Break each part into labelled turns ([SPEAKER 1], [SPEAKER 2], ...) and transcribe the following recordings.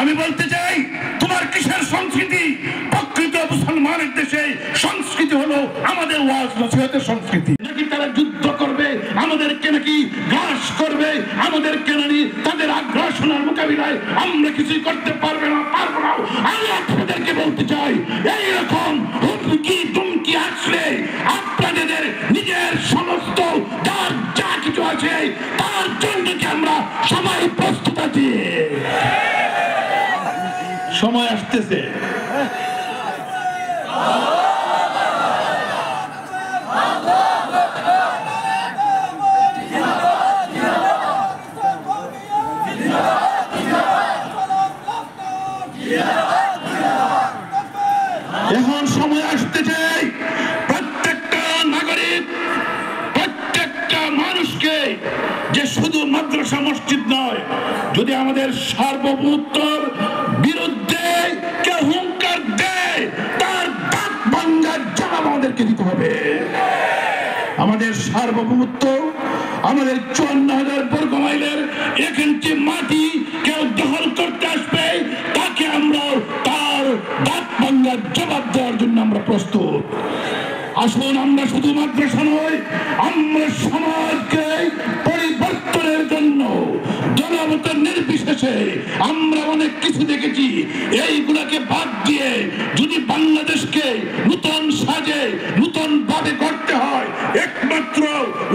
[SPEAKER 1] আমি বলতে চাই তোমার কিসের সংস্কৃতি? প্রকৃত মুসলমানের দেশে সংস্কৃতি হলো আমাদের ওয়াজ নসিহতের সংস্কৃতি। নাকি তারা যুদ্ধ করবে, আমাদেরকে নাকি গ্রাস করবে, আমাদেরকে নাকি তাদের আগ্রাসনের মোকাবিলায় আমরা কিছুই করতে পারবো না। আমি আপনাদেরকে বলতে চাই, এইরকম হুমকি তুমকি আসলে আপনাদের নিজের সমস্ত যার যা কিছু আছে তার জন্য কি আমরা সবাই প্রস্তুত আছি? সময় আসতেছে। এখন সময় আসতেছে প্রত্যেকটা নাগরিক, প্রত্যেকটা মানুষকে যে শুধু মাদ্রাসা মসজিদ নয়, যদি আমাদের সার্বভৌমত্বের বিরুদ্ধে কেউ হুঙ্কার দেয় তার দাঁত ভাঙার জবাব আমাদেরকে দিতে হবে। আমাদের সার্বভৌমত্ব, আমাদের 54,000 বর্গ মাইলের 1 ইঞ্চি মাটি কেউ দখল করতে আসবে, তাকে আমরা তার দাঁত ভাঙার জবাব দেওয়ার জন্য আমরা প্রস্তুত। আসুন আমরা শুধু মাদ্রাসা নয়, আমরা সমাজকে পরিবর্তনের জন্য জনমতের নির্বিশেষে আমরা অনেক কিছু দেখেছি। এইগুলাকে বাদ দিয়ে যদি বাংলাদেশকে নতুন সাজে নতুন ভাবে করতে হয়, একমাত্র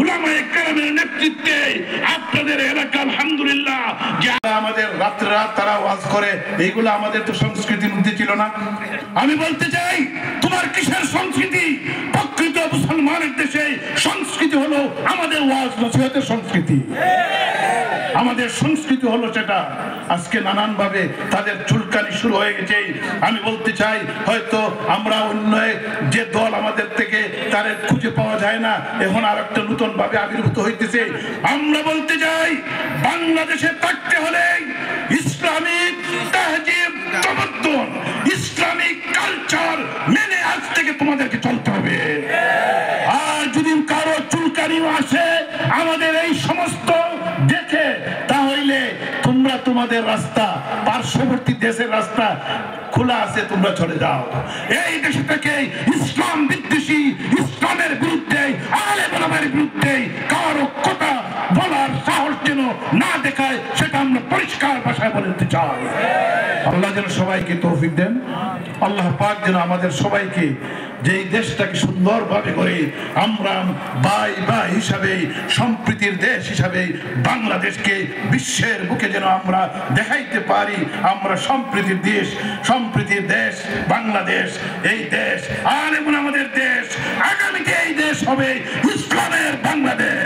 [SPEAKER 1] উলামায়ে কেরামের নেতৃত্বে আপনাদের এলাকা আলহামদুলিল্লাহ যে আমাদের রাত্রে রাত তারা ওয়াজ করে, এইগুলো আমাদের তো সংস্কৃতির মধ্যে ছিল না। আমি বলতে চাই তোমার কিসের সংস্কৃতি? প্রকৃত মুসলমানের দেশে সংস্কৃতি হলো আমাদের ওয়াজ নসিহতের সংস্কৃতি। আমাদের সংস্কৃতি হলো সেটা। আজকে নানান ভাবে তাদের চুলকানি শুরু হয়ে গেছে। আমি বলতে চাই হয়তো আমরা অন্য যে দল আমাদের থেকে তাদের খুঁজে পাওয়া যায় না, এখন আর একটা নতুন ভাবে আবির্ভূত হইতেছে। আমরা বলতে চাই বাংলাদেশে থাকতে হলে ইসলামিক তাহজিব তামাদ্দুন, ইসলামিক কালচার মেনে আজ থেকে তোমাদেরকে চলতে হবে। আর যদি কারো চুলকানিও আসে আমাদের এই সমস্ত দেখে, তাহলে তোমরা তোমাদের রাস্তা, পার্শ্ববর্তী দেশের রাস্তা খোলা আছে, তোমরা চলে যাও। এই দেশে থেকে ইসলাম বিদ্বেষী, ইসলামের বিরুদ্ধে, আলেম ওলামার বিরুদ্ধে কারো কথা বলার সাহস যেন না দেখায়, সেটা আমরা পরিষ্কার ভাষায় বলতে চাই। আল্লাহ যেন সবাইকে তৌফিক দেন। আল্লাহ পাক যেন আমাদের সবাইকে যে দেশটাকে সুন্দরভাবে করে আমরা ভাই ভাই হিসাবে, সম্প্রীতির দেশ হিসাবে বাংলাদেশকে বিশ্বের বুকে যেন আমরা দেখাইতে পারি আমরা সম্প্রীতির দেশ, সম্প্রীতির দেশ বাংলাদেশ। এই দেশ আর এমন আমাদের দেশ, আগামীতে এই দেশ হবে ইসলামের বাংলাদেশ।